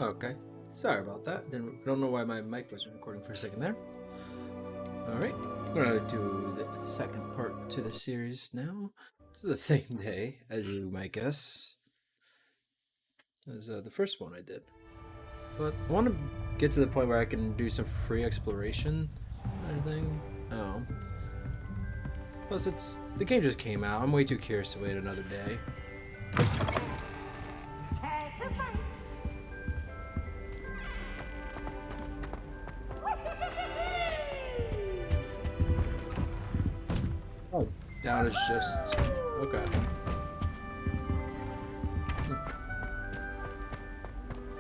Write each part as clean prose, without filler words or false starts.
Okay. Sorry about that. I don't know why my mic was recording for a second there. Alright. I'm gonna do the second part to the series now. It's the same day, as you might guess, as the first one I did. But I want to get to the point where I can do some free exploration kind of thing. Oh. Plus, the game just came out. I'm way too curious to wait another day. Oh, down is just okay.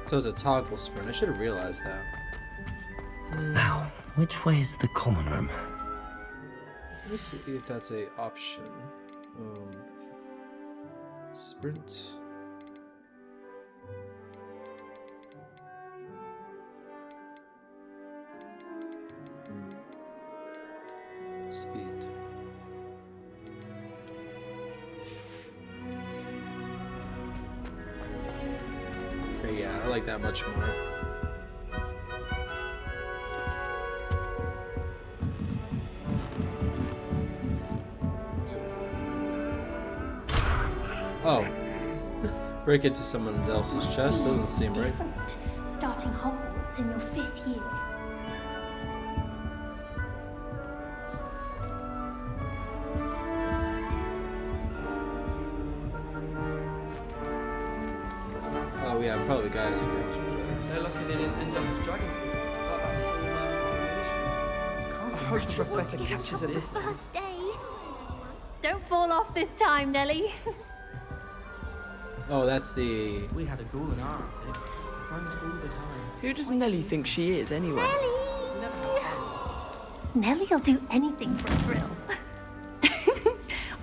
So it's a toggle sprint. I should have realized that. Now, which way is the common room? Let me see if that's a option. Sprint. Speed. But yeah, I like that much more. Oh. Break into someone else's chest doesn't seem right. Starting Hogwarts in your 5th year. Oh yeah, probably guys and girls over there. They're lucky they didn't end up with dragon fruit. I hope the professor catches it this time. First day. Don't fall off this time, Nelly. Oh, that's the... We had a ghoul in our attic. Runs all the time. Who does Nelly think she is, anyway? Nelly'll do anything for a thrill.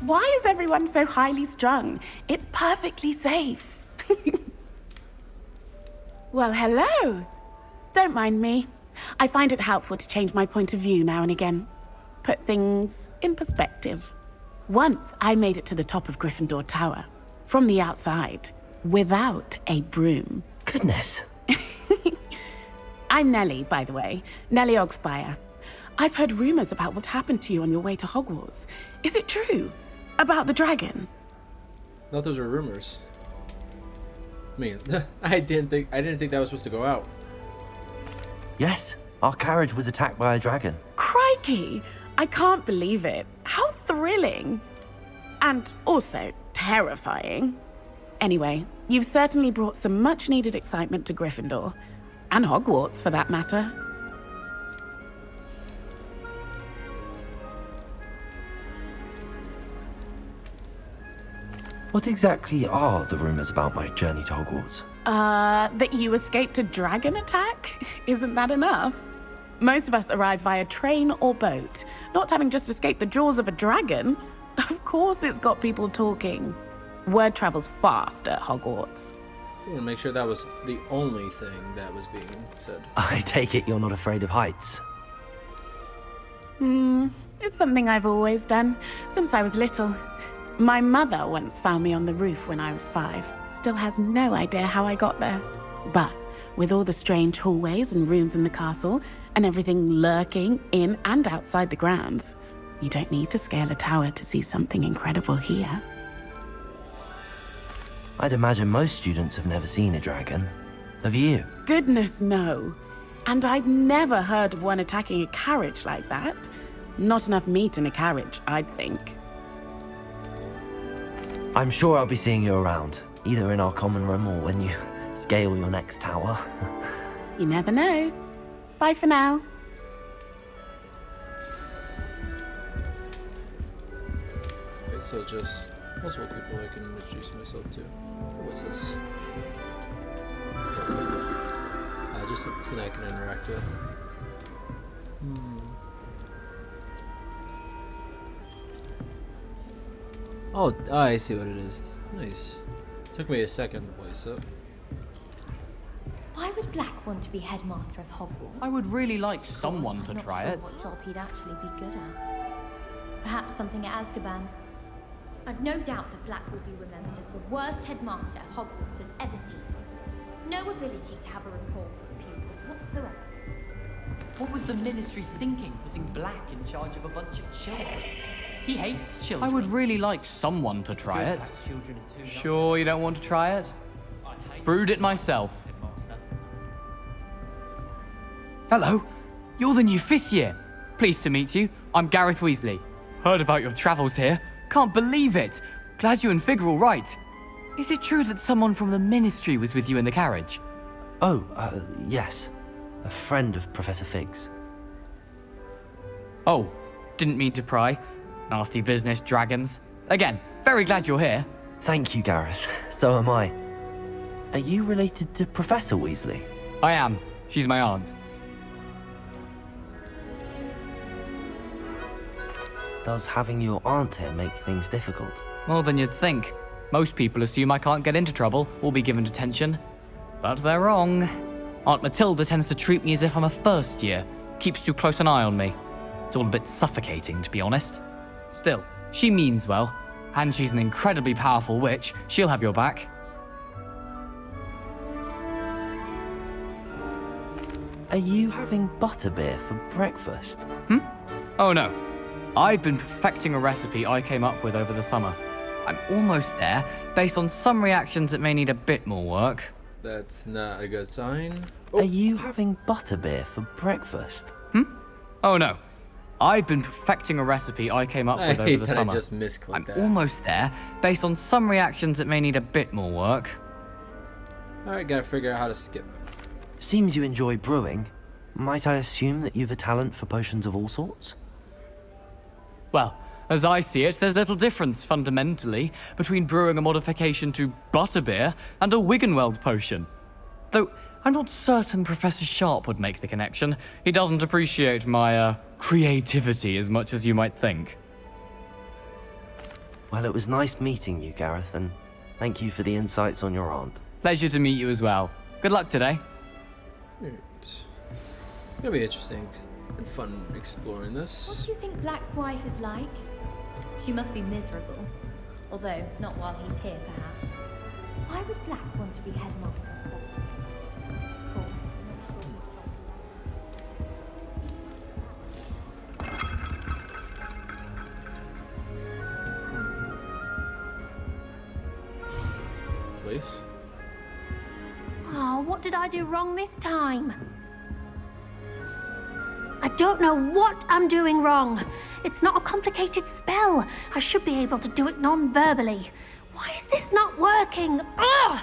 Why is everyone so highly strung? It's perfectly safe. Well, hello. Don't mind me. I find it helpful to change my point of view now and again. Put things in perspective. Once I made it to the top of Gryffindor Tower, from the outside, without a broom. Goodness. I'm Nelly, by the way. Nelly Ogspire. I've heard rumors about what happened to you on your way to Hogwarts. Is it true? About the dragon? I thought those were rumors. I mean, I didn't think that was supposed to go out. Yes, our carriage was attacked by a dragon. Crikey! I can't believe it. How thrilling. And also terrifying. Anyway, you've certainly brought some much-needed excitement to Gryffindor. And Hogwarts, for that matter. What exactly are the rumors about my journey to Hogwarts? That you escaped a dragon attack? Isn't that enough? Most of us arrive via train or boat, not having just escaped the jaws of a dragon. Of course it's got people talking. Word travels fast at Hogwarts. I want to make sure that was the only thing that was being said. I take it you're not afraid of heights. It's something I've always done, since I was little. My mother once found me on the roof when I was 5. Still has no idea how I got there. But with all the strange hallways and rooms in the castle, and everything lurking in and outside the grounds, you don't need to scale a tower to see something incredible here. I'd imagine most students have never seen a dragon. Have you? Goodness, no. And I've never heard of one attacking a carriage like that. Not enough meat in a carriage, I'd think. I'm sure I'll be seeing you around, either in our common room or when you scale your next tower. You never know. Bye for now. Okay, so just multiple people I can introduce myself to. What's this? Just something I can interact with. Oh, I see what it is. Nice. Took me a second to place it. Why would Black want to be headmaster of Hogwarts? I would really like someone to I'm not try sure it. what job he'd actually be good at. Perhaps something at Azkaban. I've no doubt that Black will be remembered as the worst headmaster Hogwarts has ever seen. no ability to have a rapport with pupils whatsoever. What was the ministry thinking, putting Black in charge of a bunch of children? He hates children. I would really like someone to try it. Sure you don't want to try it? Brewed it myself. Hello, you're the new 5th year. Pleased to meet you. I'm Gareth Weasley. Heard about your travels here. Can't believe it. Glad you and Fig are all right. Is it true that someone from the ministry was with you in the carriage? Oh, yes. A friend of Professor Fig's. Oh, didn't mean to pry. Nasty business, dragons. Again, very glad you're here. Thank you, Gareth. So am I. Are you related to Professor Weasley? I am. She's my aunt. Does having your aunt here make things difficult? More than you'd think. Most people assume I can't get into trouble or be given detention. But they're wrong. Aunt Matilda tends to treat me as if I'm a first year. Keeps too close an eye on me. It's all a bit suffocating, to be honest. Still, she means well. And she's an incredibly powerful witch. She'll have your back. Are you having butterbeer for breakfast? Oh no. I've been perfecting a recipe I came up with over the summer. I'm almost there. Based on some reactions, it may need a bit more work. That's not a good sign. Are you having butterbeer for breakfast? Oh no. I've been perfecting a recipe I came up I with hate over the that summer. I just misclicked I'm that. almost there. Based on some reactions, it may need a bit more work. Alright, gotta figure out how to skip. Seems you enjoy brewing. Might I assume that you've a talent for potions of all sorts? Well, as I see it, there's little difference, fundamentally, between brewing a modification to butterbeer and a Wiggenweld potion. Though, I'm not certain Professor Sharp would make the connection. He doesn't appreciate my, creativity as much as you might think. Well, it was nice meeting you, Gareth, and thank you for the insights on your aunt. Pleasure to meet you as well. Good luck today. It's gonna be interesting and fun exploring What this. do you think Black's wife is like? She must be miserable. Although, not while he's here, perhaps. Why would Black want to be headmaster? Place. Oh, what did I do wrong this time? I don't know what I'm doing wrong. It's not a complicated spell. I should be able to do it non-verbally. Why is this not working? Ugh!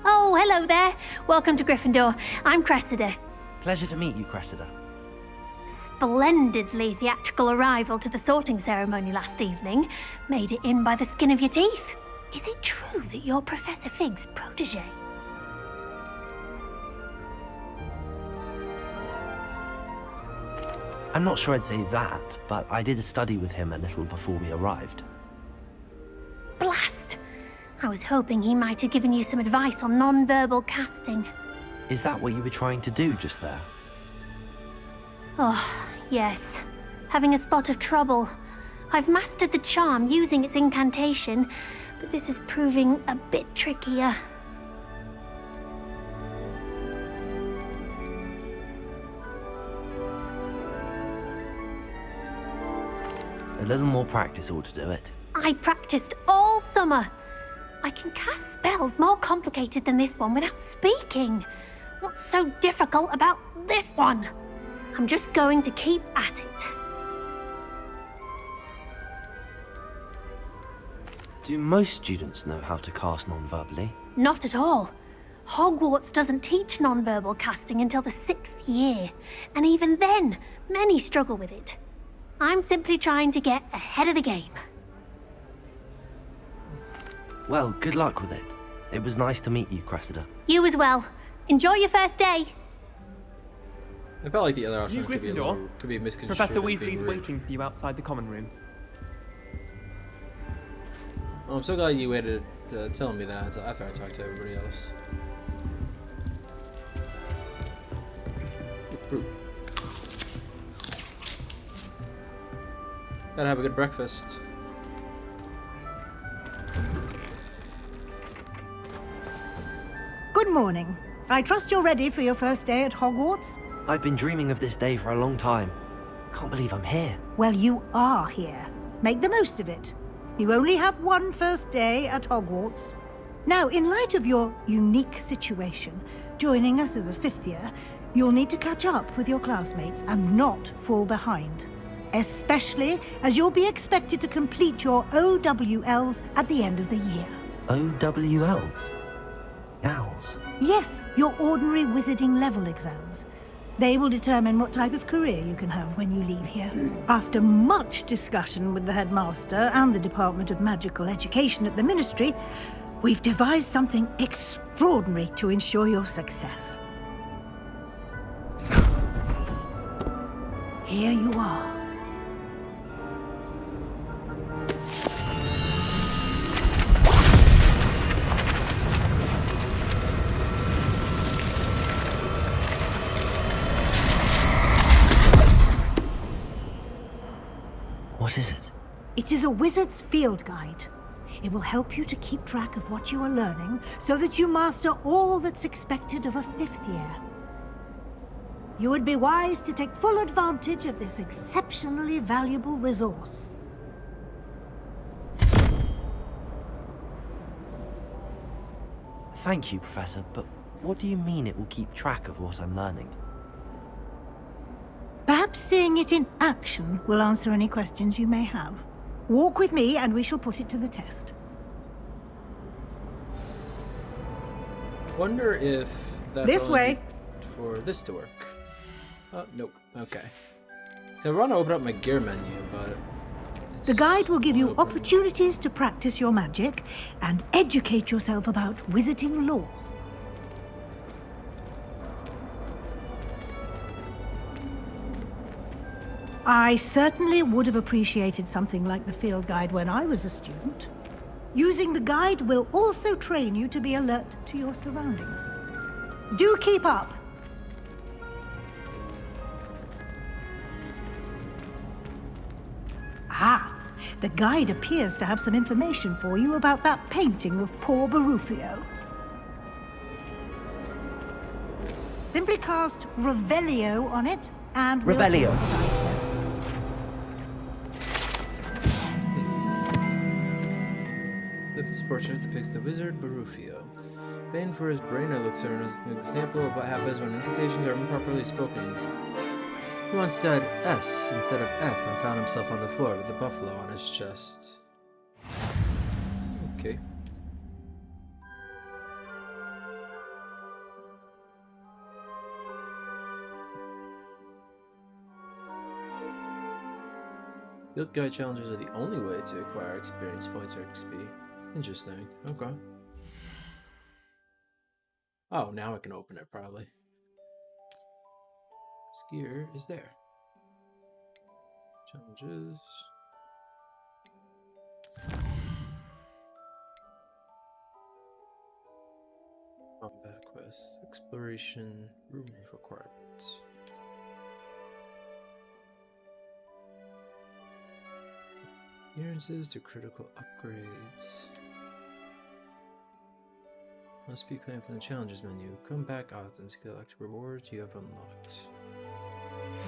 Oh, hello there. Welcome to Gryffindor. I'm Cressida. Pleasure to meet you, Cressida. Splendidly theatrical arrival to the sorting ceremony last evening. Made it in by the skin of your teeth. Is it true that you're Professor Fig's protege? I'm not sure I'd say that, but I did study with him a little before we arrived. Blast! I was hoping he might have given you some advice on non-verbal casting. Is that what you were trying to do just there? Oh, yes. Having a spot of trouble. I've mastered the charm using its incantation, but this is proving a bit trickier. A little more practice ought to do it. I practiced all summer. I can cast spells more complicated than this one without speaking. What's so difficult about this one? I'm just going to keep at it. Do most students know how to cast non-verbally? Not at all. Hogwarts doesn't teach non-verbal casting until the 6th year, and even then, many struggle with it. I'm simply trying to get ahead of the game. Well, good luck with it. It was nice to meet you, Cressida. You as well. Enjoy your first day. I felt like the other option New could be Gryffindor? could be misconstrued. Professor as being Weasley's rude. waiting for you outside the common room. Well, I'm so glad you waited to tell me that after I talked to everybody else. Ooh. Gotta have a good breakfast. Good morning. I trust you're ready for your first day at Hogwarts? I've been dreaming of this day for a long time. Can't believe I'm here. Well, you are here. Make the most of it. You only have one first day at Hogwarts. Now, in light of your unique situation, joining us as a fifth year, you'll need to catch up with your classmates and not fall behind. Especially as you'll be expected to complete your OWLs at the end of the year. OWLs? Owls? Yes, your ordinary wizarding level exams. They will determine what type of career you can have when you leave here. After much discussion with the headmaster and the Department of Magical Education at the Ministry, we've devised something extraordinary to ensure your success. Here you are. What is it? It is a wizard's field guide. It will help you to keep track of what you are learning so that you master all that's expected of a fifth year. You would be wise to take full advantage of this exceptionally valuable resource. Thank you, Professor, but what do you mean it will keep track of what I'm learning? Perhaps seeing it in action will answer any questions you may have. Walk with me and we shall put it to the test. Wonder if that's This only way. for this to work. Oh, nope. Okay. So I want to open up my gear menu, but The guide will give you open. opportunities to practice your magic and educate yourself about wizarding lore. I certainly would have appreciated something like the field guide when I was a student. Using the guide will also train you to be alert to your surroundings. Do keep up! Ah, the guide appears to have some information for you about that painting of poor Barufio. Simply cast Revelio on it, and we'll see Revelio. what the guide says. this portrait depicts the wizard Barufio. Bane for his brain elixir is an example of what happens when incantations are improperly spoken. He once said S instead of F and found himself on the floor with a buffalo on his chest. Okay. Field guide challenges are the only way to acquire experience points or XP. Interesting. Okay. Oh, now I can open it probably. Skier is there. Challenges. Combat quests. Exploration. Room requirements. Appearances to critical upgrades. Must be claimed from the challenges menu. Come back often to collect rewards you have unlocked.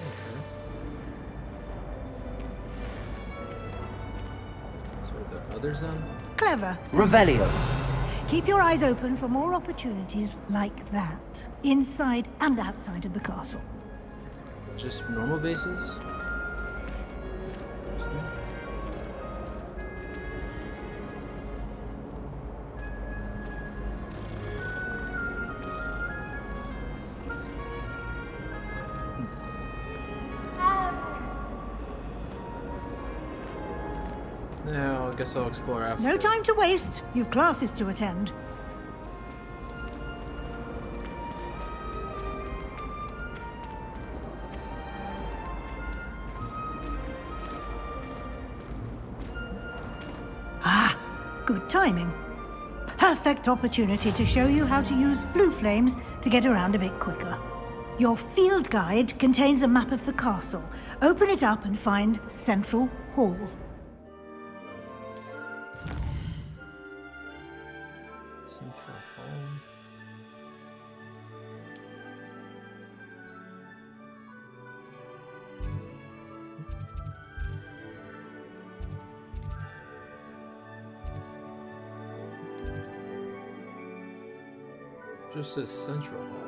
Okay. So are there others then? Clever. Revelio. Keep your eyes open for more opportunities like that, inside and outside of the castle. Just normal vases? Now, I guess I'll explore after. No time to waste. You've classes to attend. Ah, good timing. Perfect opportunity to show you how to use flue flames to get around a bit quicker. Your field guide contains a map of the castle. Open it up and find Central Hall. Central Hall. Just a central hall.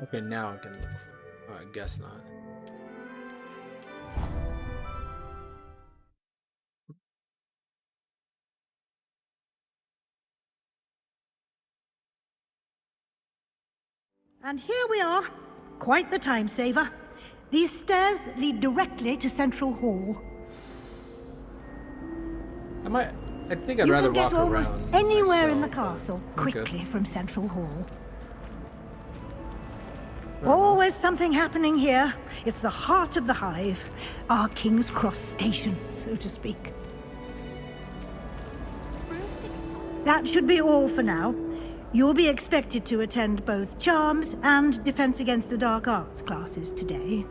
Okay, now I can look for it. Oh, I guess not. And here we are. Quite the time saver. These stairs lead directly to Central Hall. I think I'd You rather can walk get almost around anywhere in the myself, castle but- okay. quickly from Central Hall. Always something happening here. It's the heart of the hive, our King's Cross station, so to speak. That should be all for now. You'll be expected to attend both Charms and Defense Against the Dark Arts classes today.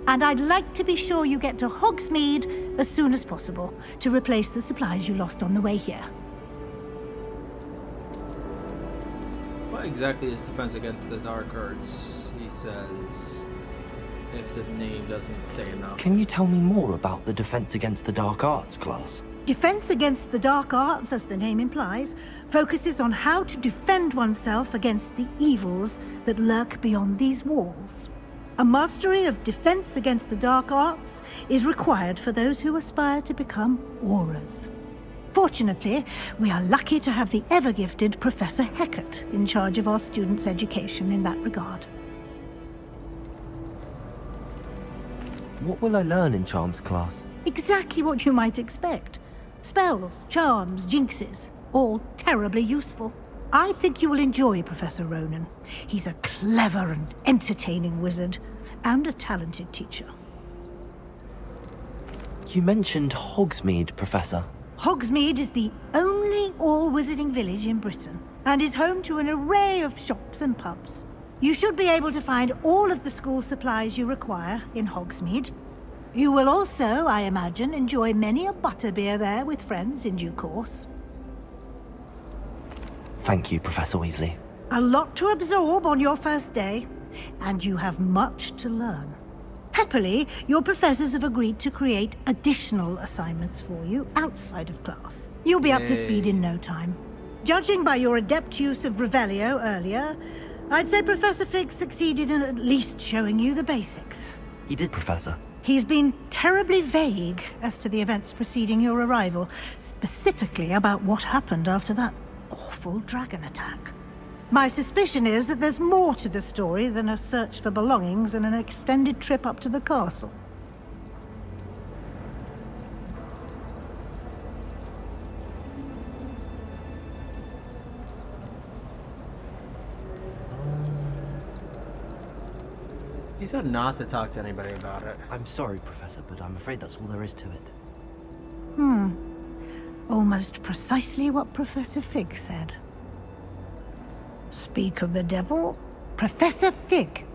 And I'd like to be sure you get to Hogsmeade as soon as possible to replace the supplies you lost on the way here. What exactly is Defense Against the Dark Arts? He says, if the name doesn't say enough. Can you tell me more about the Defense Against the Dark Arts class? Defense Against the Dark Arts, as the name implies, focuses on how to defend oneself against the evils that lurk beyond these walls. A mastery of Defense Against the Dark Arts is required for those who aspire to become Aurors. Fortunately, we are lucky to have the ever-gifted Professor Hecat in charge of our students' education in that regard. What will I learn in Charms class? Exactly what you might expect. Spells, charms, jinxes, all terribly useful. I think you will enjoy Professor Ronan. He's a clever and entertaining wizard, and a talented teacher. You mentioned Hogsmeade, Professor. Hogsmeade is the only all-wizarding village in Britain, and is home to an array of shops and pubs. You should be able to find all of the school supplies you require in Hogsmeade. You will also, I imagine, enjoy many a butterbeer there with friends in due course. Thank you, Professor Weasley. A lot to absorb on your first day, and you have much to learn. Happily, your professors have agreed to create additional assignments for you outside of class. You'll be up to speed in no time. Judging by your adept use of Revelio earlier, I'd say Professor Fig succeeded in at least showing you the basics. He did, Professor. He's been terribly vague as to the events preceding your arrival, specifically about what happened after that awful dragon attack. My suspicion is that there's more to the story than a search for belongings and an extended trip up to the castle. He said not to talk to anybody about it. I'm sorry, Professor, but I'm afraid that's all there is to it. Almost precisely what Professor Fig said. Speak of the devil, Professor Fig.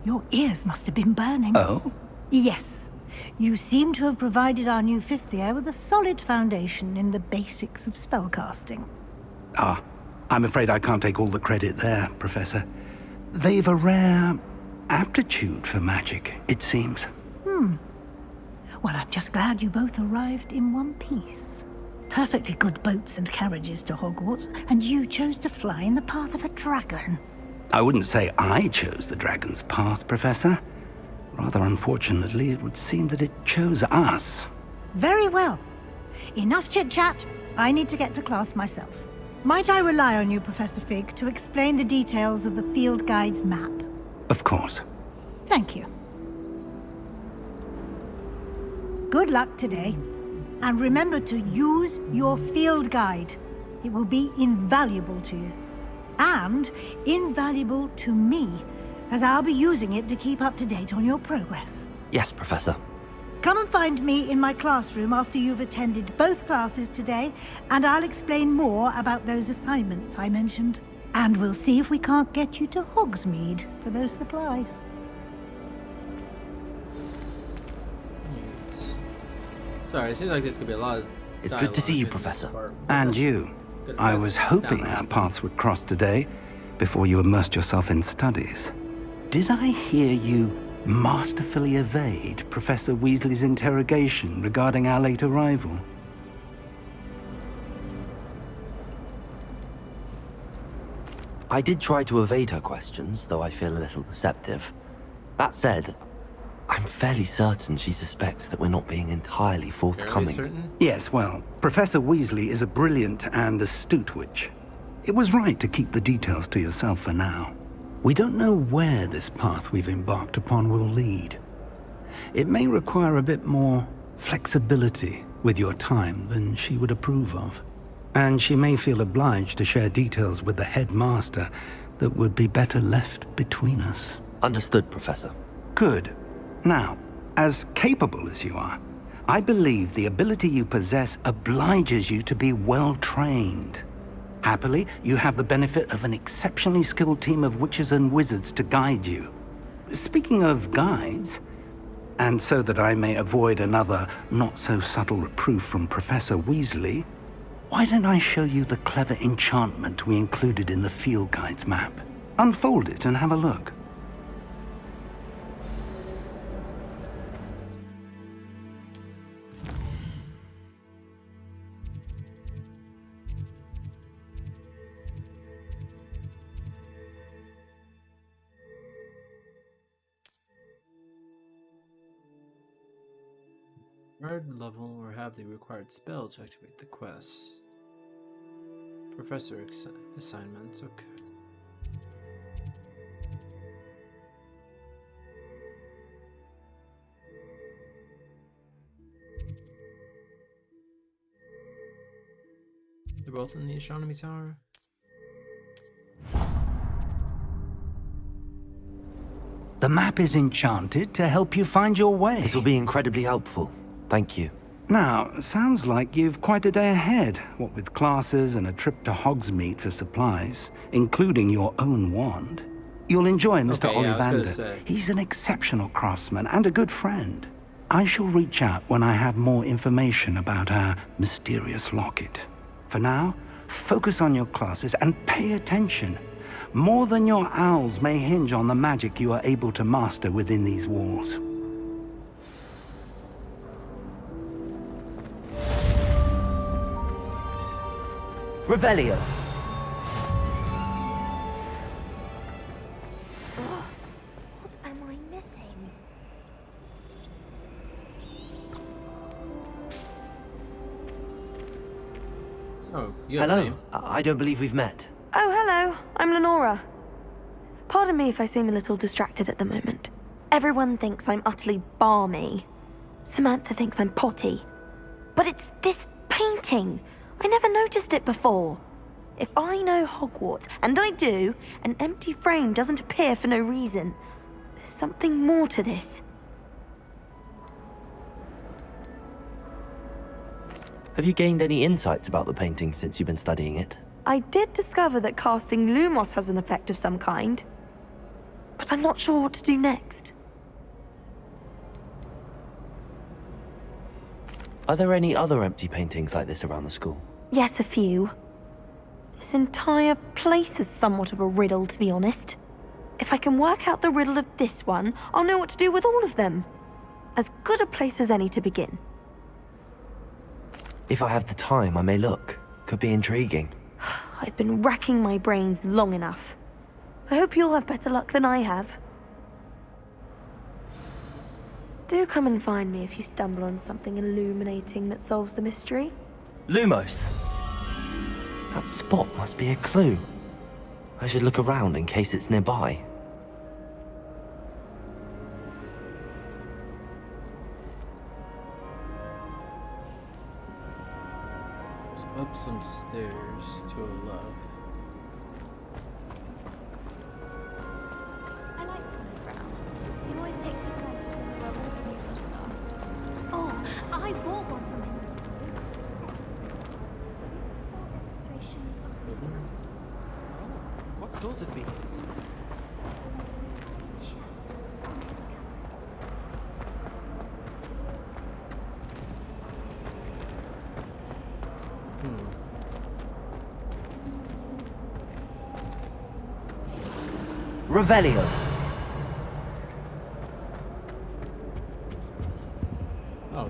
Your ears must have been burning. Oh? Yes. You seem to have provided our new fifth year with a solid foundation in the basics of spellcasting. Ah, I'm afraid I can't take all the credit there, Professor. They've a rare aptitude for magic, it seems. Well, I'm just glad you both arrived in one piece. Perfectly good boats and carriages to Hogwarts, and you chose to fly in the path of a dragon. I wouldn't say I chose the dragon's path, Professor. Rather unfortunately, it would seem that it chose us. Very well. Enough chit-chat. I need to get to class myself. Might I rely on you, Professor Fig, to explain the details of the field guide's map? Of course. Thank you. Good luck today. And remember to use your field guide. It will be invaluable to you. And invaluable to me, as I'll be using it to keep up to date on your progress. Yes, Professor. Come and find me in my classroom after you've attended both classes today, and I'll explain more about those assignments I mentioned. And we'll see if we can't get you to Hogsmeade for those supplies. Sorry, it seems like this could be a lot of It's good to see you, dialogue in this Professor. part. And you. Good I events was hoping down there. our paths would cross today before you immersed yourself in studies. Did I hear you masterfully evade Professor Weasley's interrogation regarding our late arrival. I did try to evade her questions, though I feel a little deceptive. That said, I'm fairly certain she suspects that we're not being entirely forthcoming. Certain? Yes, well, Professor Weasley is a brilliant and astute witch. It was right to keep the details to yourself for now. We don't know where this path we've embarked upon will lead. It may require a bit more flexibility with your time than she would approve of. And she may feel obliged to share details with the headmaster that would be better left between us. Understood, Professor. Good. Now, as capable as you are, I believe the ability you possess obliges you to be well trained. Happily, you have the benefit of an exceptionally skilled team of witches and wizards to guide you. Speaking of guides, and so that I may avoid another not-so-subtle reproof from Professor Weasley, why don't I show you the clever enchantment we included in the field guide's map? Unfold it and have a look. Guard level or have the required spell to activate the quest. Professor assignments, okay. They're both in the astronomy tower. The map is enchanted to help you find your way. This will be incredibly helpful. Thank you. Now, sounds like you've quite a day ahead, what with classes and a trip to Hogsmeade for supplies, including your own wand. You'll enjoy Mr. Okay, yeah, I was gonna Ollivander. say. He's an exceptional craftsman and a good friend. I shall reach out when I have more information about our mysterious locket. For now, focus on your classes and pay attention. More than your owls may hinge on the magic you are able to master within these walls. Revelio. What am I missing? Oh, you have a Hello. name? I don't believe we've met. Oh, hello. I'm Lenora. Pardon me if I seem a little distracted at the moment. Everyone thinks I'm utterly balmy. Samantha thinks I'm potty. But it's this painting. I never noticed it before. If I know Hogwarts, and I do, an empty frame doesn't appear for no reason. There's something more to this. Have you gained any insights about the painting since you've been studying it? I did discover that casting Lumos has an effect of some kind. But I'm not sure what to do next. Are there any other empty paintings like this around the school? Yes, a few. This entire place is somewhat of a riddle, to be honest. If I can work out the riddle of this one, I'll know what to do with all of them. As good a place as any to begin. If I have the time, I may look. Could be intriguing. I've been racking my brains long enough. I hope you'll have better luck than I have. Do come and find me if you stumble on something illuminating that solves the mystery. Lumos! That spot must be a clue. I should look around in case it's nearby. It's up some stairs to a left. I like Thomas Brown. He always takes me places where all the music. Oh, I bought one from him. What sorts of beasts? Revelio!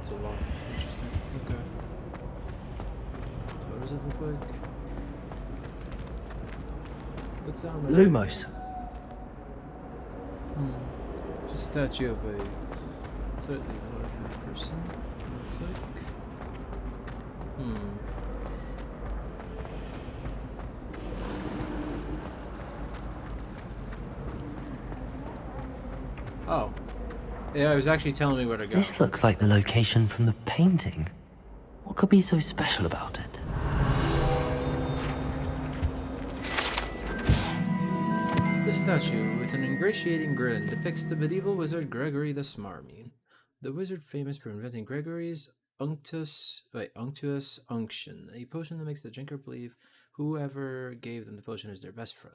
it's a lot. Interesting. Okay. So what does it look like? What's that on my Lumos. It's a statue of a slightly larger person, looks like. Oh. Yeah, it was actually telling me where to go. This looks like the location from the painting. What could be so special about it? This statue, with an ingratiating grin, depicts the medieval wizard Gregory the Smarmy. The wizard famous for inventing Gregory's unctuous unction, a potion that makes the drinker believe whoever gave them the potion is their best friend.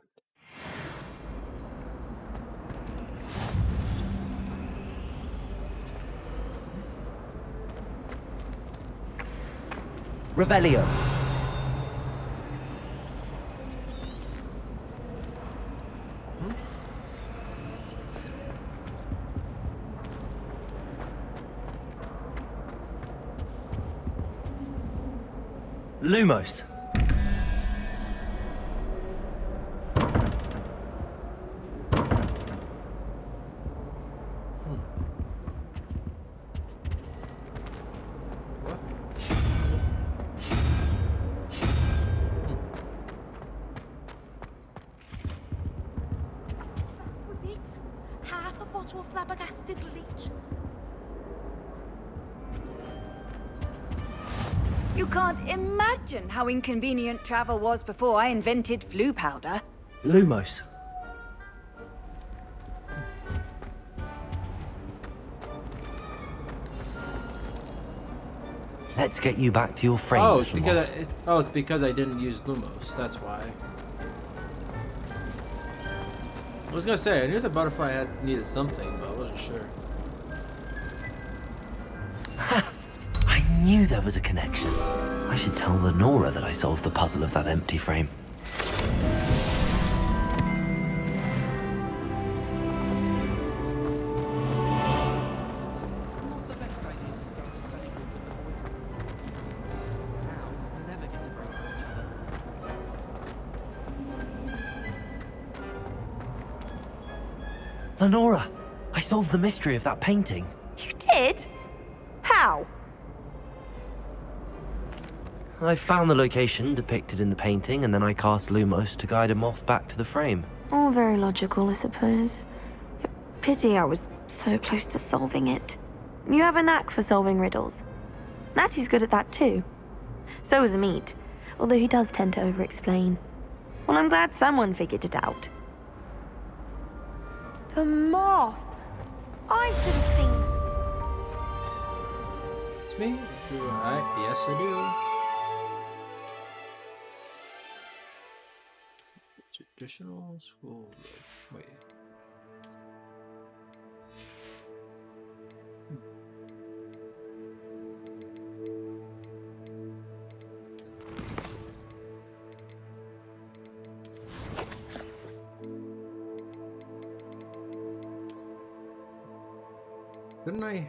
Revelio. Lumos. With it, half a bottle of flabbergasted leech. You can't imagine how inconvenient travel was before I invented flu powder. Lumos. Let's get you back to your frame. Oh, it's little because moth. it's because I didn't use Lumos. That's why. I was gonna say I knew the butterfly needed something, but I wasn't sure. I knew there was a connection. I should tell Lenora that I solved the puzzle of that empty frame. Lenora, I solved the mystery of that painting. You did? How? I found the location depicted in the painting, and then I cast Lumos to guide a moth back to the frame. All very logical, I suppose. Pity I was so close to solving it. You have a knack for solving riddles. Natty's good at that too. So is Amit, although he does tend to over-explain. Well, I'm glad someone figured it out. The moth! I should have seen... It's me? Do I? Yes, I do. Traditional school. Wait. Couldn't I?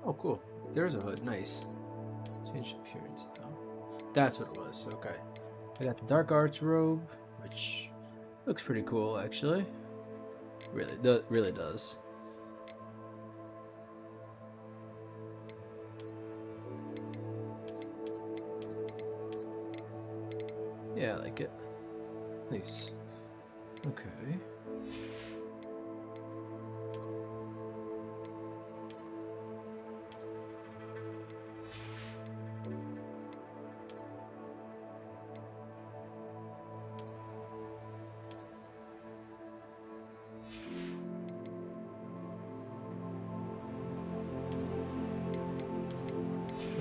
Oh, cool. There's a hood. Nice. Change appearance though. That's what it was. Okay. I got the dark arts robe, which looks pretty cool actually. Really does. Yeah, I like it. Nice. Okay.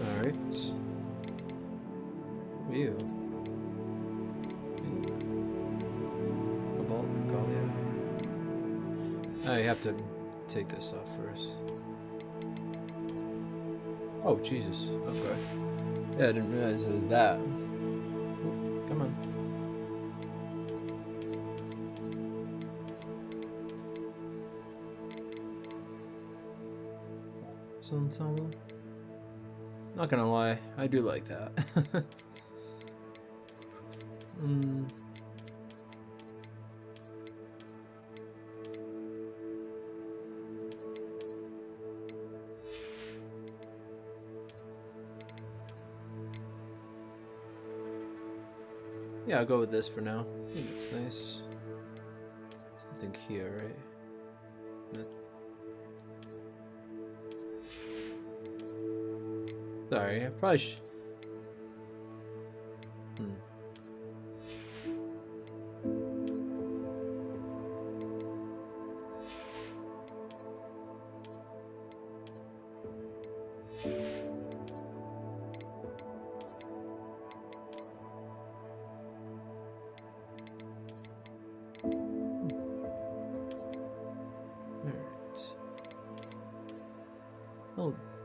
Alright. View. Oh, you have to take this off first. Oh, Jesus. Okay. Yeah, I didn't realize it was that. Come on. Hogwarts ensemble. Not gonna lie, I do like that. Yeah, I'll go with this for now. I think it's nice. There's nothing here, right? Sorry, I probably should.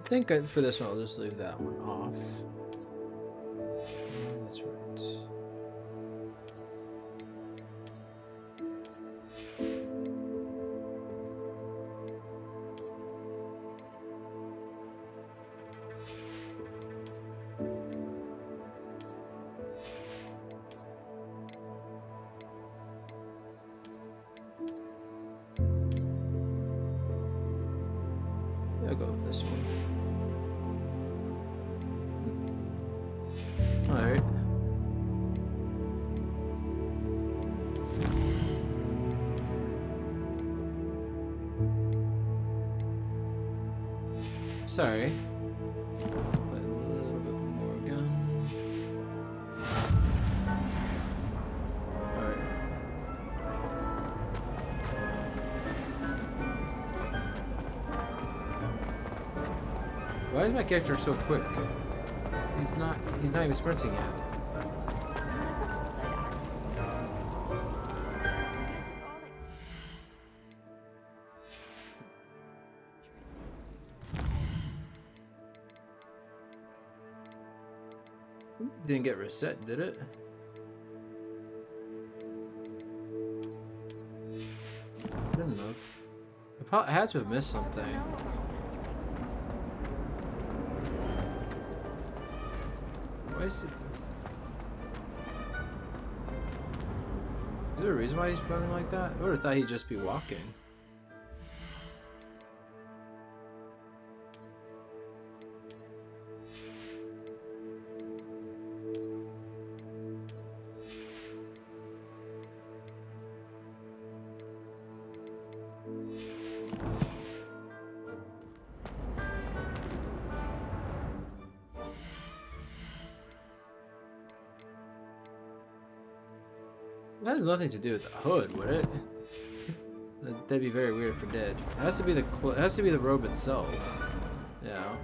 I think for this one I'll just leave that one off. Oh, that's right. I'll go with this one. Alright. Sorry. Put a little bit more gun. Alright. Why is my character so quick? He's not even sprinting yet. Didn't get reset, did it? Didn't know. I had to have missed something. Why is it? Is there a reason why he's running like that? I would have thought he'd just be walking. That has nothing to do with the hood, would it? That'd be very weird for dead. It has to be the robe itself. Yeah.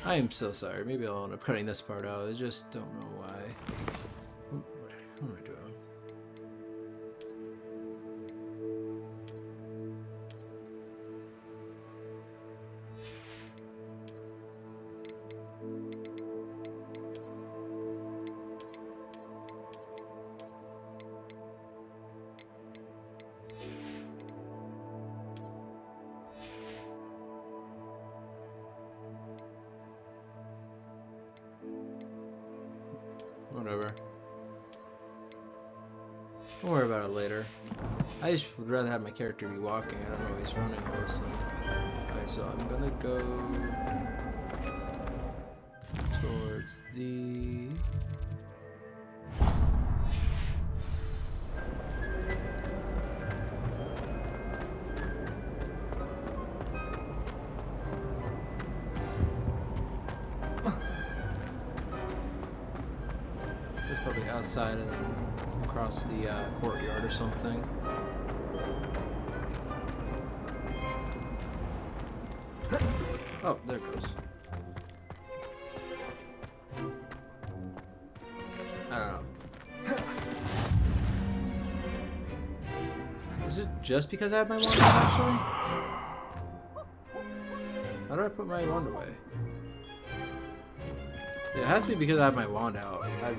I am so sorry. Maybe I'll end up cutting this part out. I just don't know why. What am I doing? Whatever. We'll worry about it later. I just would rather have my character be walking. I don't know if he's running also. Alright, so I'm gonna go towards the... probably outside and then across the courtyard or something. Oh, there it goes. I don't know. Is it just because I have my wand out, actually? How do I put my wand away? Yeah, it has to be because I have my wand out. I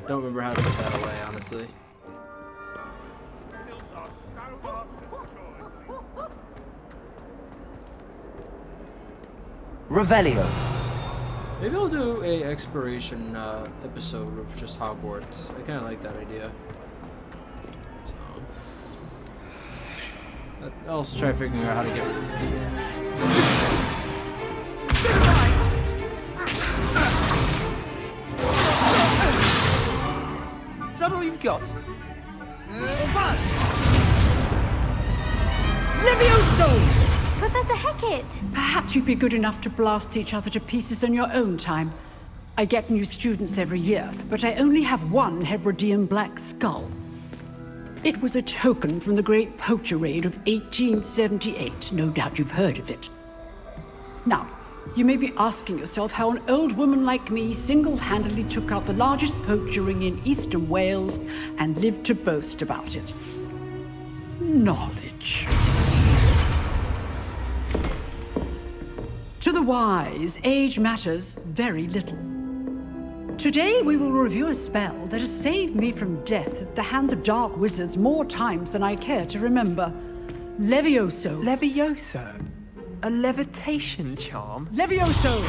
don't remember how to put that away, honestly. Revelio. Maybe I'll do a exploration episode of just Hogwarts. I kind of like that idea. So, I'll also try figuring out how to get rid of Is that all you've got? Levioso! Professor Hecat! Perhaps you'd be good enough to blast each other to pieces in your own time. I get new students every year, but I only have one Hebridean black skull. It was a token from the Great Poacher Raid of 1878. No doubt you've heard of it. Now, you may be asking yourself how an old woman like me single-handedly took out the largest poacher ring in eastern Wales and lived to boast about it. Knowledge. To the wise, age matters very little. Today we will review a spell that has saved me from death at the hands of dark wizards more times than I care to remember. Levioso. Levioso? A levitation charm? Levioso!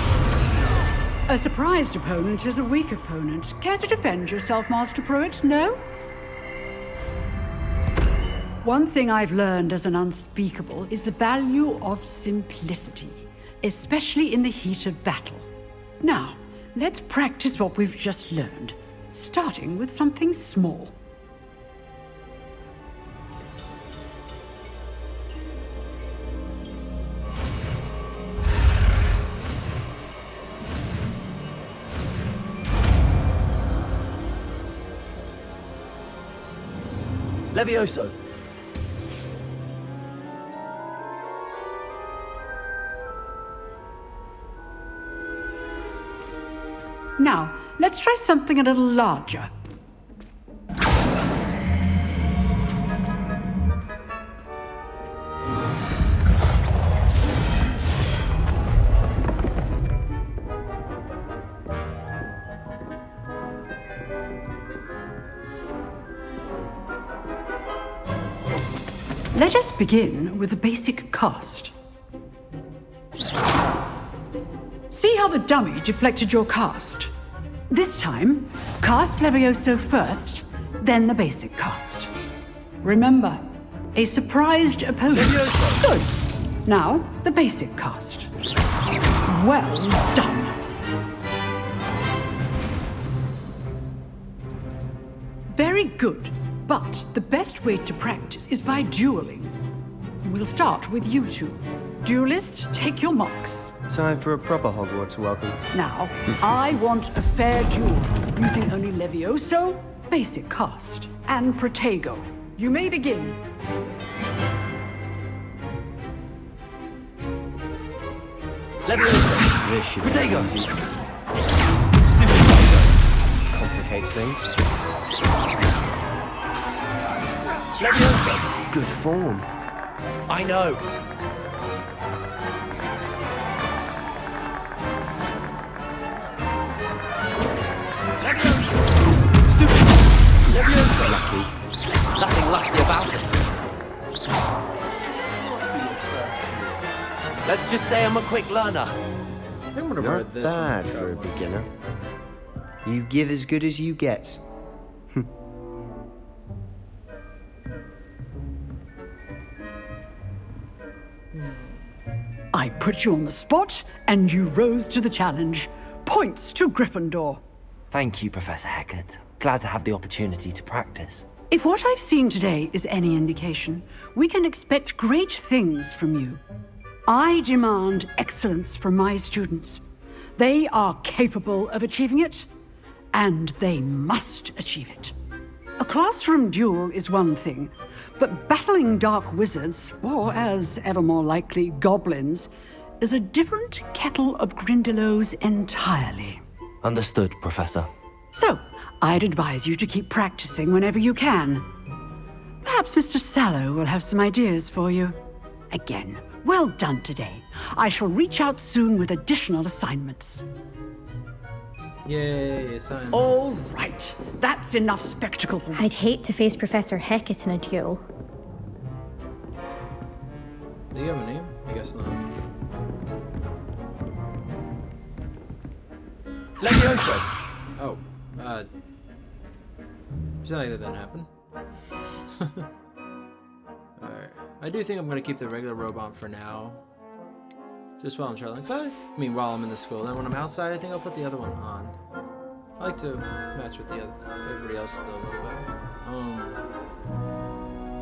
A surprised opponent is a weak opponent. Care to defend yourself, Master Pruitt? No? One thing I've learned as an unspeakable is the value of simplicity, especially in the heat of battle. Now, let's practice what we've just learned, starting with something small. Levioso. Now, let's try something a little larger. Let us begin with the basic cast. See how the dummy deflected your cast? This time, cast Levioso first, then the basic cast. Remember, a surprised opponent. Good. Now, the basic cast. Well done. Very good, but the best way to practice is by dueling. We'll start with you two. Duelists, take your marks. Time for a proper Hogwarts welcome. Now, I want a fair duel, using only Levioso, basic cast, and Protego. You may begin. Levioso. This should be Protego. easy. Complicates things. Levioso. Good form. I know. Levioso. Lucky. Nothing lucky about it. Let's just say I'm a quick learner. I think I'm gonna read Not this bad one. for a beginner. You give as good as you get. I put you on the spot, and you rose to the challenge. Points to Gryffindor. Thank you, Professor Hecat. Glad to have the opportunity to practice. If what I've seen today is any indication, we can expect great things from you. I demand excellence from my students. They are capable of achieving it, and they must achieve it. A classroom duel is one thing, but battling dark wizards, or as ever more likely, goblins, is a different kettle of Grindylows entirely. Understood, Professor. So, I'd advise you to keep practicing whenever you can. Perhaps Mr. Sallow will have some ideas for you. Again, well done today. I shall reach out soon with additional assignments. Yay, assignments. All right, that's enough spectacle for me. I'd hate to face Professor Hecat in a duel. Do you have a name? I guess not. Levioso! Oh, it's not like that didn't happen. Alright. I do think I'm gonna keep the regular robe on for now. Just while I'm traveling. I mean, while I'm in the school. Then when I'm outside, I think I'll put the other one on. I like to match with the other everybody else still a little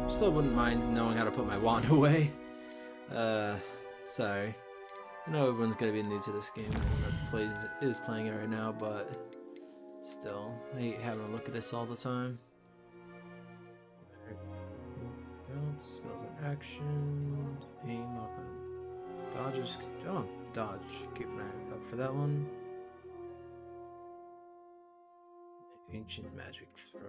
bit. Still wouldn't mind knowing how to put my wand away. Sorry. I know everyone's gonna be new to this game. Everyone that is playing it right now, but still, I hate having to look at this all the time. Spells an action. Aim up and dodges. Oh, dodge. Keep an eye out for that one. Ancient magic throw.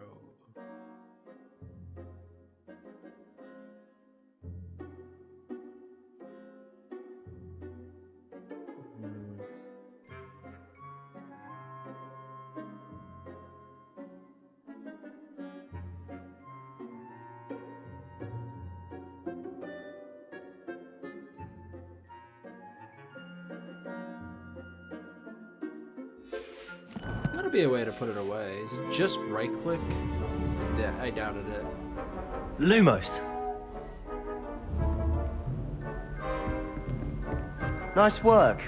Gotta be a way to put it away. Is it just right click? Yeah, I doubted it. Lumos. Nice work.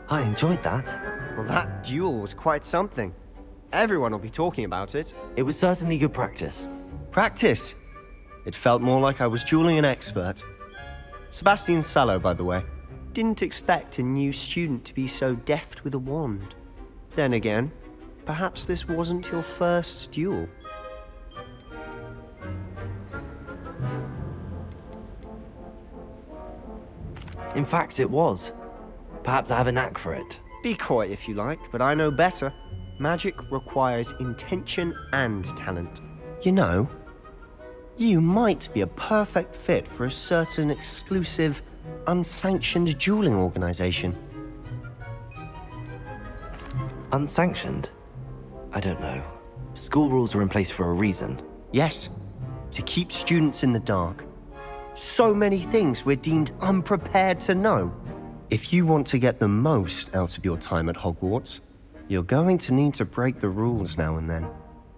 I enjoyed that. Well, that duel was quite something. Everyone will be talking about it. It was certainly good practice. Practice? It felt more like I was dueling an expert. Sebastian Sallow, by the way. Didn't expect a new student to be so deft with a wand. Then again, perhaps this wasn't your first duel. In fact, it was. Perhaps I have a knack for it. Be coy if you like, but I know better. Magic requires intention and talent. You know, you might be a perfect fit for a certain exclusive, unsanctioned dueling organization. Unsanctioned? I don't know. School rules are in place for a reason. Yes, to keep students in the dark. So many things we're deemed unprepared to know. If you want to get the most out of your time at Hogwarts, you're going to need to break the rules now and then.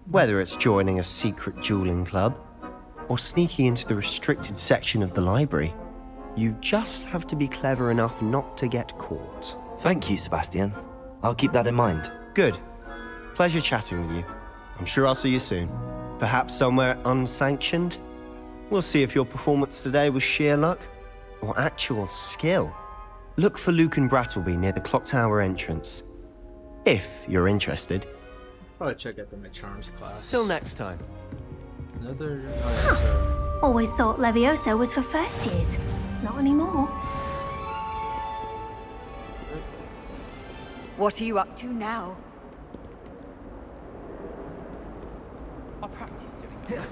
Whether it's joining a secret dueling club, or sneaking into the restricted section of the library, you just have to be clever enough not to get caught. Thank you, Sebastian. I'll keep that in mind. Good. Pleasure chatting with you. I'm sure I'll see you soon. Perhaps somewhere unsanctioned? We'll see if your performance today was sheer luck or actual skill. Look for Luke and Brattleby near the clock tower entrance. If you're interested. Probably check out my charms class. Till next time. Another... Oh, yeah, sorry. Always thought Levioso was for first years. Not anymore. What are you up to now? I practice doing it.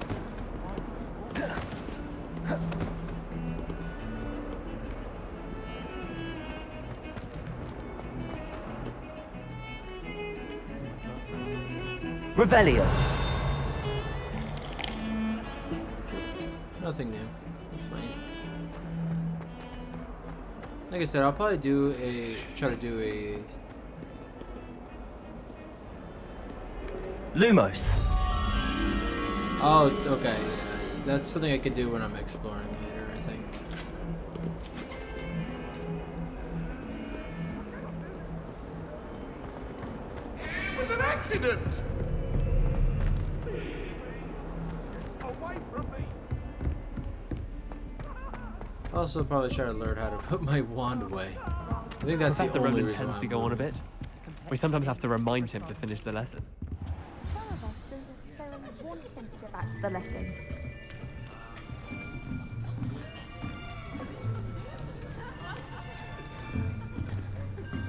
Revelio. Nothing new. It's fine. Like I said, I'll probably try to do a Lumos. Oh, okay. That's something I could do when I'm exploring later, I think. It was an accident! Away from me! Also, probably try to learn how to put my wand away. I think that's Professor the only Roman reason tends why to I'm go on a doing bit. We sometimes have to remind him to finish the lesson. Back to the lesson.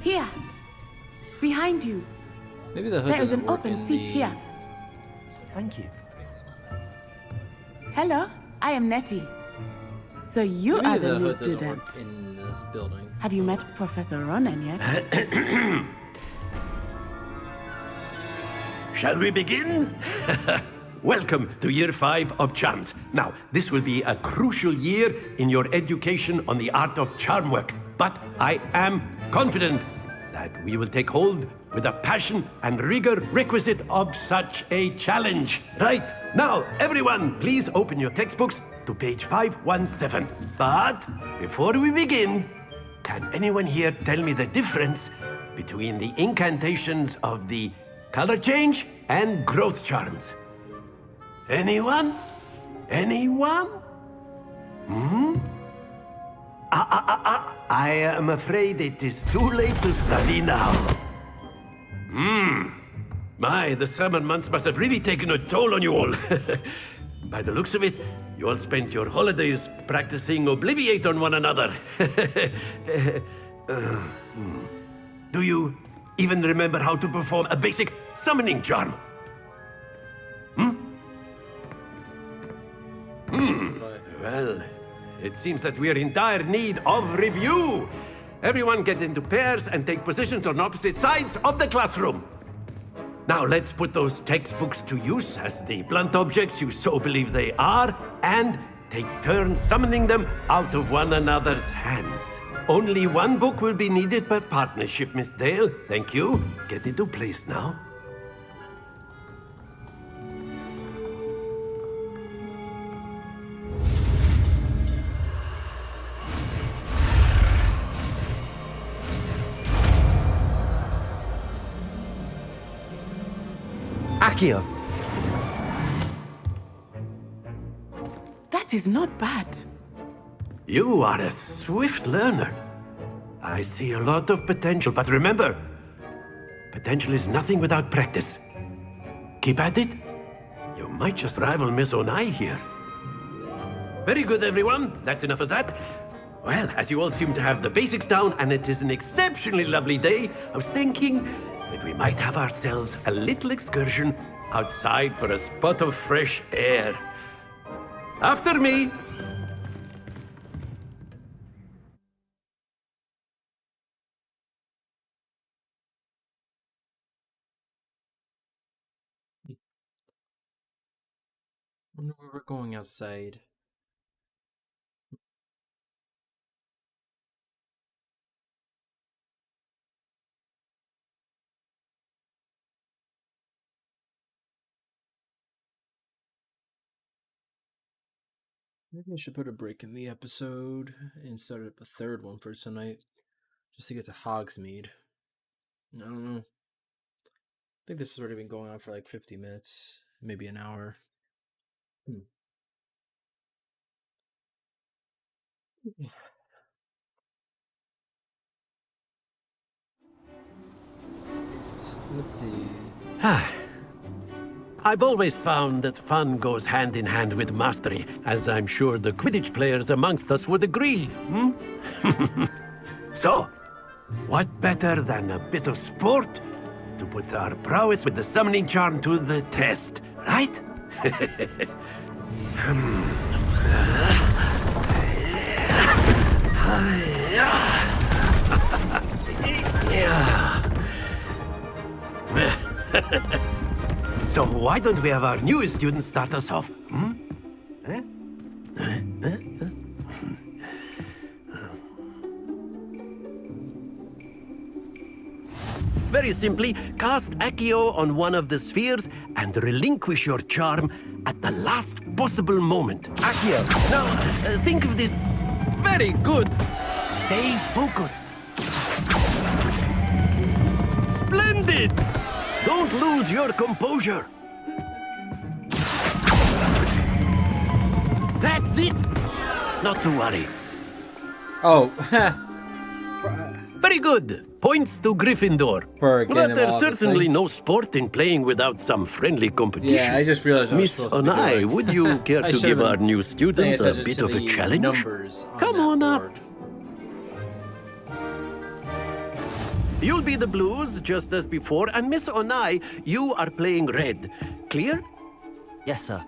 Here. Behind you. Maybe the hood There is doesn't an work open in seat the... here. Thank you. Hello, I am Nettie. So you Maybe are the hood new doesn't student. work in this building. Have you met Professor Ronan yet? Shall we begin? Welcome to Year 5 of Charms. Now, this will be a crucial year in your education on the art of charm work. But I am confident that we will take hold with the passion and rigor requisite of such a challenge. Right, now, everyone, please open your textbooks to page 517. But before we begin, can anyone here tell me the difference between the incantations of the color change and growth charms? Anyone? Anyone? I am afraid it is too late to study now. My, the summer months must have really taken a toll on you all. By the looks of it, you all spent your holidays practicing Obliviate on one another. Do you even remember how to perform a basic summoning charm? Well, it seems that we are in dire need of review. Everyone get into pairs and take positions on opposite sides of the classroom. Now let's put those textbooks to use as the blunt objects you so believe they are, and take turns summoning them out of one another's hands. Only one book will be needed per partnership, Miss Dale. Thank you. Get into place now. Accio. That is not bad. You are a swift learner. I see a lot of potential, but remember, potential is nothing without practice. Keep at it. You might just rival Miss Onai here. Very good, everyone. That's enough of that. Well, as you all seem to have the basics down, and it is an exceptionally lovely day, I was thinking that we might have ourselves a little excursion outside for a spot of fresh air. After me! I wonder where we're going outside. Maybe I should put a break in the episode and start up a third one for tonight, just to get to Hogsmeade. I don't know. I think this has already been going on for like 50 minutes, maybe an hour. Let's see. I've always found that fun goes hand in hand with mastery, as I'm sure the Quidditch players amongst us would agree. So, what better than a bit of sport to put our prowess with the summoning charm to the test, right? So why don't we have our newest student start us off? Very simply, cast Accio on one of the spheres and relinquish your charm at the last possible moment. Accio. Now, think of this. Very good. Stay focused. Splendid! Don't lose your composure. That's it. Not to worry. Oh. Very good. Points to Gryffindor. But there's certainly no sport in playing without some friendly competition. Yeah, I just realized I was Miss supposed to be Onai, doing. would you care I to should've give been our new student paying a bit attention of to a the challenge? numbers on Come that on up. board. You'll be the blues, just as before, and Miss Onai, you are playing red. Clear? Yes, sir.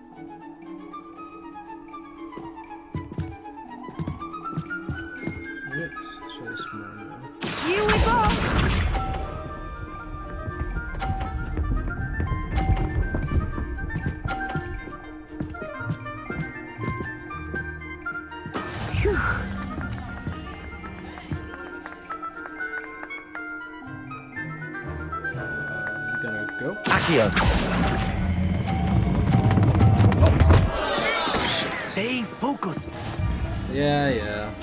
Let's try this more now. Here we go! Phew. You gonna go? Accio! Stay focused. Yeah.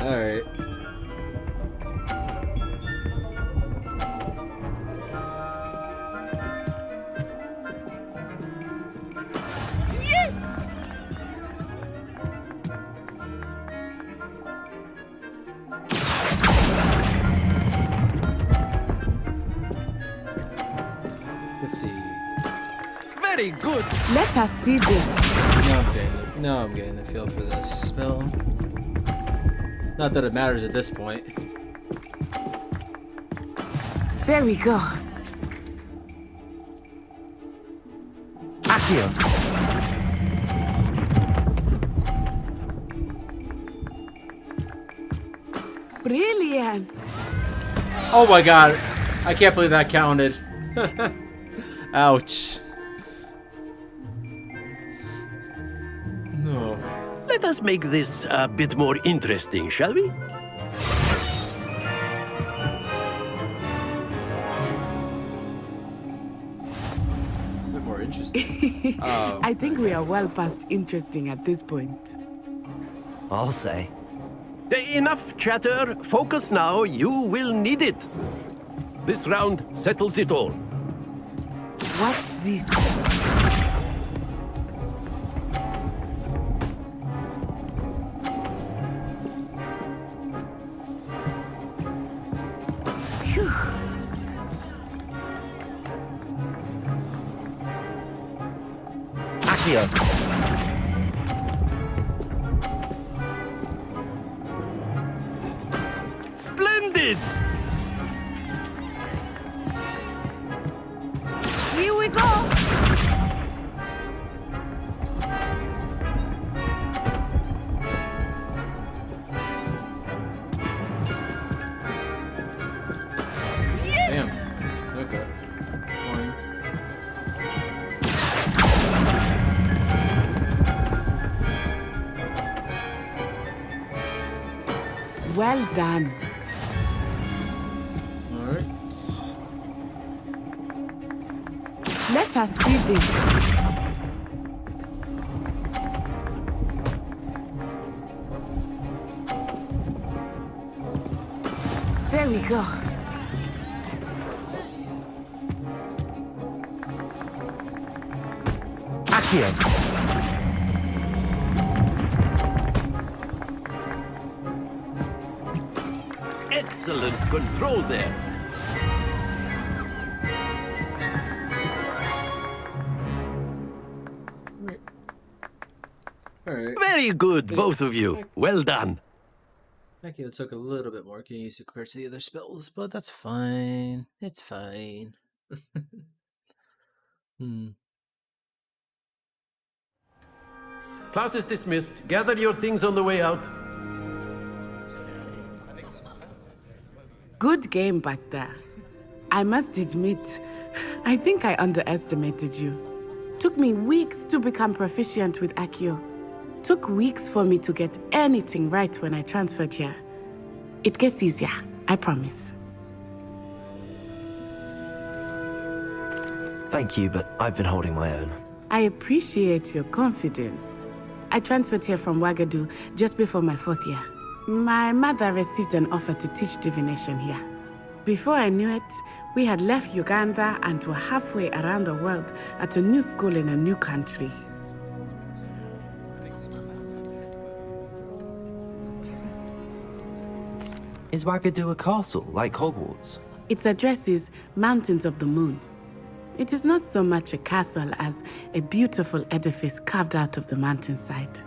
Alright. Yes! Very good. Let us see this. Now I'm getting the feel for this spell. Not that it matters at this point. There we go. Accio! Brilliant. Oh my god. I can't believe that counted. Ouch. No. Let us make this a bit more interesting, shall we? A bit more interesting. Oh. I think we are well past interesting at this point. I'll say. Enough chatter. Focus now. You will need it. This round settles it all. Watch this. Phew. Accio! Splendid! Here we go. Damn. Okay. Fine. Well done. Alright. Let us see this. There we go. Accio! Excellent control there. Alright. Very good, both of you. Well done. Accio took a little bit more getting used to compared to the other spells, but that's fine. It's fine. Class is dismissed. Gather your things on the way out. Good game back there. I must admit, I think I underestimated you. Took me weeks to become proficient with Accio. Took weeks for me to get anything right when I transferred here. It gets easier, I promise. Thank you, but I've been holding my own. I appreciate your confidence. I transferred here from Wagadu just before my 4th year. My mother received an offer to teach divination here. Before I knew it, we had left Uganda and were halfway around the world at a new school in a new country. Is Wagadu a castle, like Hogwarts? Its address is Mountains of the Moon. It is not so much a castle as a beautiful edifice carved out of the mountainside.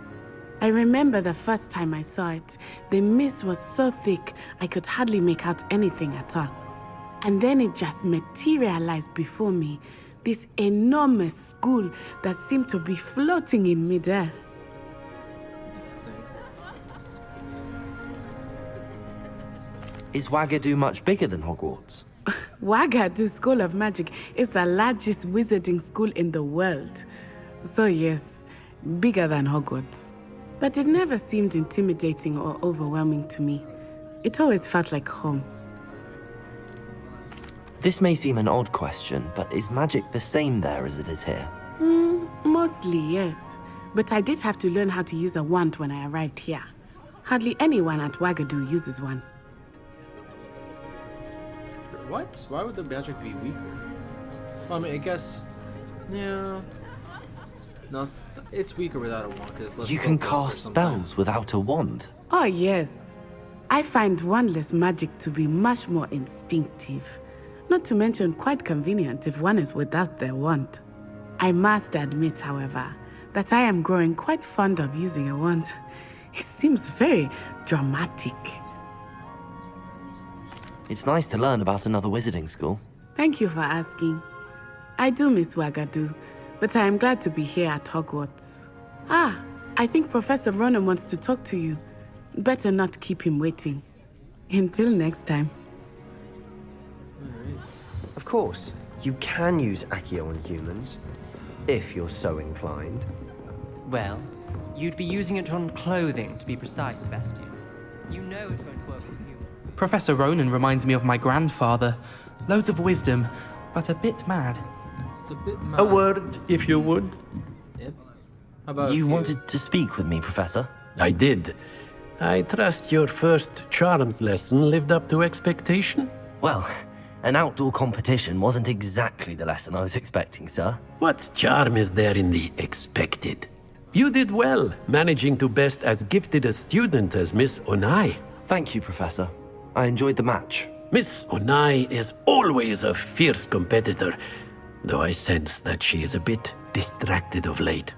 I remember the first time I saw it, the mist was so thick I could hardly make out anything at all. And then it just materialized before me, this enormous school that seemed to be floating in midair. Is Wagadu much bigger than Hogwarts? Wagadu School of Magic is the largest wizarding school in the world. So yes, bigger than Hogwarts. But it never seemed intimidating or overwhelming to me. It always felt like home. This may seem an odd question, but is magic the same there as it is here? Mostly, yes. But I did have to learn how to use a wand when I arrived here. Hardly anyone at Wagadu uses one. What? Why would the magic be weaker? Well, I mean, I guess... Yeah... No, it's weaker without a wand, because You can cast spells without a wand? Oh, yes. I find wandless magic to be much more instinctive. Not to mention quite convenient if one is without their wand. I must admit, however, that I am growing quite fond of using a wand. It seems very dramatic. It's nice to learn about another wizarding school. Thank you for asking. I do miss Wagadu, but I am glad to be here at Hogwarts. I think Professor Ronan wants to talk to you. Better not keep him waiting. Until next time. Of course, you can use Accio on humans, if you're so inclined. Well, you'd be using it on clothing, to be precise, Sebastian. You know it won't work with humans. Professor Ronan reminds me of my grandfather. Loads of wisdom, but a bit mad. A word, if you would. Yep. How about You wanted to speak with me, Professor? I did. I trust your first charms lesson lived up to expectation? Well, an outdoor competition wasn't exactly the lesson I was expecting, sir. What charm is there in the expected? You did well, managing to best as gifted a student as Miss Onai. Thank you, Professor. I enjoyed the match. Miss Onai is always a fierce competitor, though I sense that she is a bit distracted of late.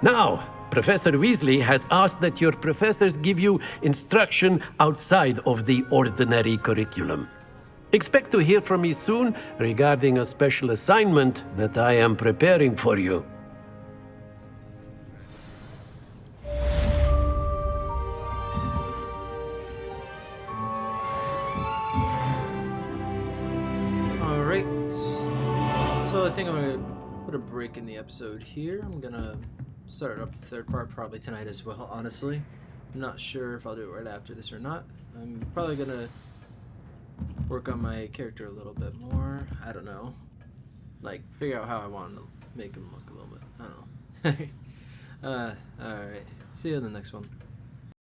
Now, Professor Weasley has asked that your professors give you instruction outside of the ordinary curriculum. Expect to hear from me soon regarding a special assignment that I am preparing for you. Alright. So I think I'm going to put a break in the episode here. I'm going to start up the third part probably tonight as well, honestly. I'm not sure if I'll do it right after this or not. I'm probably going to work on my character a little bit more. I don't know. Like, figure out how I want to make him look a little bit. I don't know. Alright. See you in the next one.